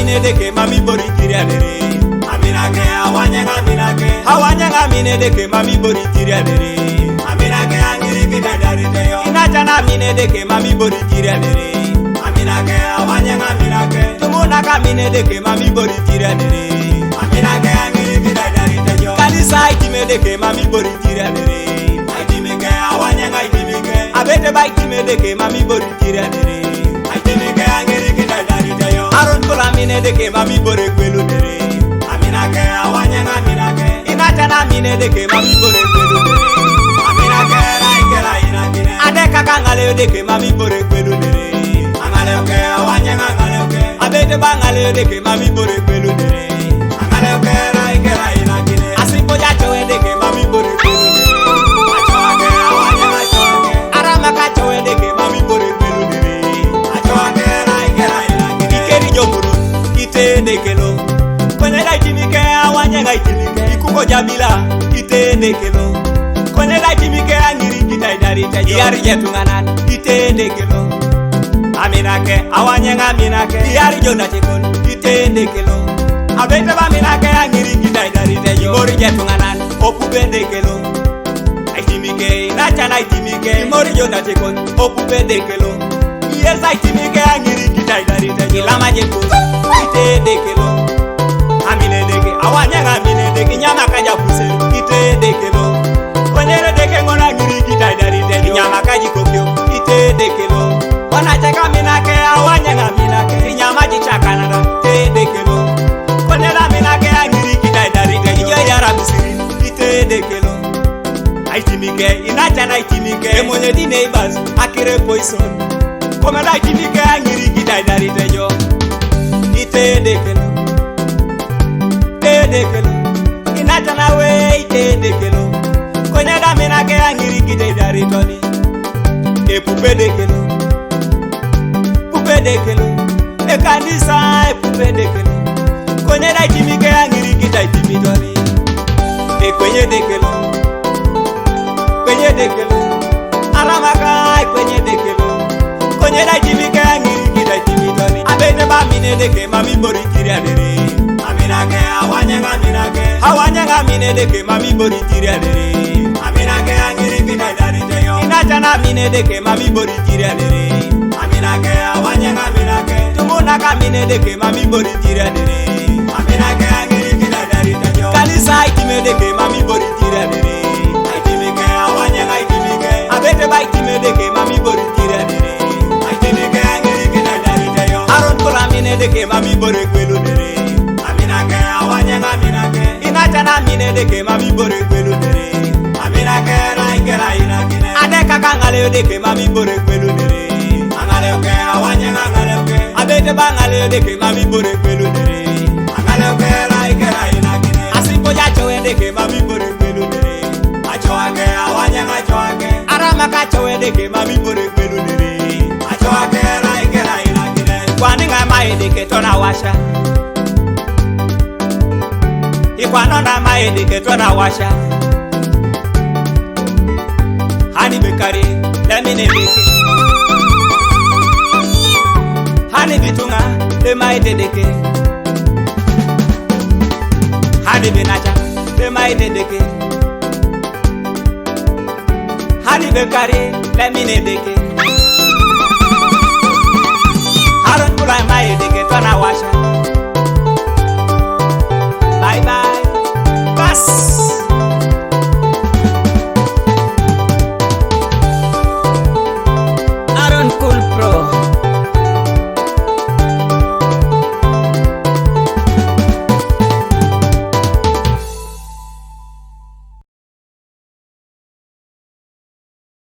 mine deke mami bori kiriadere. Aminake Aminake Awanyanga mine deke mami bori kiriadere. Aminake angiri kidadarite yo. Inachana mine deke mami bori kiriadere. Aminake Aminake Tumunaka mine deke mami bori kiriadere. Aminake angiri kidadarite yo. Kanisa Aitime deke mami bori kiriadere. Aitimike Aitimike Abete ba Aitime deke mami bori kiriadere. Aitimike angiri kidadarite yo. Aron kola mine deke mami bori kweludere. Aminake Aminake Inachana mine deke mami bori kweludere. Aminake Raikela inakine Adeka kangale deke mami bori kweludere. Angaleuke Angaleoke Abete ba ngale deke mami bori kweludere. Angaleuke Raikela inakine Asipo jacho deke mami bori kweludere. Achoake Achoake Arama kacho deke mami bori kweludere. Achoake Raikela inakine Ikeri jomuro ite dekelo. Kwenye Aitimike awanyanga Aitimike ikuko jabila ite dekelo. Kwenye Aitimike angiri kidaidarite yari jetunganan ite dekelo. Aminake awanyanga Aminake yari jona chekon ite dekelo. Abete ba Aminake angiri kidaidarite yori jetunganan opube dekelo. Aitimike inachana Aitimike mori jona chekon opube dekelo. Yes Aitimike angiri kidaidarite ilama jekon ite dekelo. Amine deke awanyanga amine deke nyama kaja kuseru ite dekelo. Konyere deke ngona ngiri kidaidarite nyama kaji kokyo ite dekelo. Wanacheka Aminake awanyanga Aminake nyama jichakanada ite dekelo. Konyere Aminake ngiri kidaidarite ijo yara misiri ite dekelo. Aitimike inachana Aitimike mwenye di neighbors akire poison. Komeda Aitimike ngiri kidaidarite jo ite dekelo. Dekelo inachana we ite dekelo. Kwenye da Aminake angiri kidaidaritoni epupe dekelo. Pupe dekelo ekanisa epupe dekelo. Kwenye da Aitimike angiri kidaidaritoni kwenye dekelo. Kwenye dekelo alamaka kwenye dekelo. Kwenye da Aitimike angiri kidaidaritoni abete ba mine deke mami bori kiriadere. Aminake Awanyanga mine deke mami bori kiriadere. Aminake angiri kidadarite yo. Inachana mine deke mami bori kiriadere. Aminake Aminake Tumunaka mine deke mami bori kiriadere. Aminake angiri kidadarite yo. Kanisa Aitime deke mami bori kiriadere. Aitimike Aitimike Abete ba Aitime deke mami bori kiriadere. Aitimike angiri kidadarite yo. Aron kola mine deke mami bori kweludere. Aminake Aminake Inachana mine deke mami bori kweludere. Aminake Raikela inakine Adeka kangale deke mami bori kweludere. Angaleuke Angaleuke Abete ba ngale deke mami bori kweludere. Angaleuke Raikela inakine Asipo jacho deke mami bori kweludere. Achoake Achoake Arama kacho deke mami bori kweludere. Achoake Raikela inakine Kwani ngama edeke tona washa. Ikwanona ma edeke tona washa. Hani bekari lemine deke. Hani bitunga lema edeke. Hani benacha lema edeke. Hani bekari lemine deke.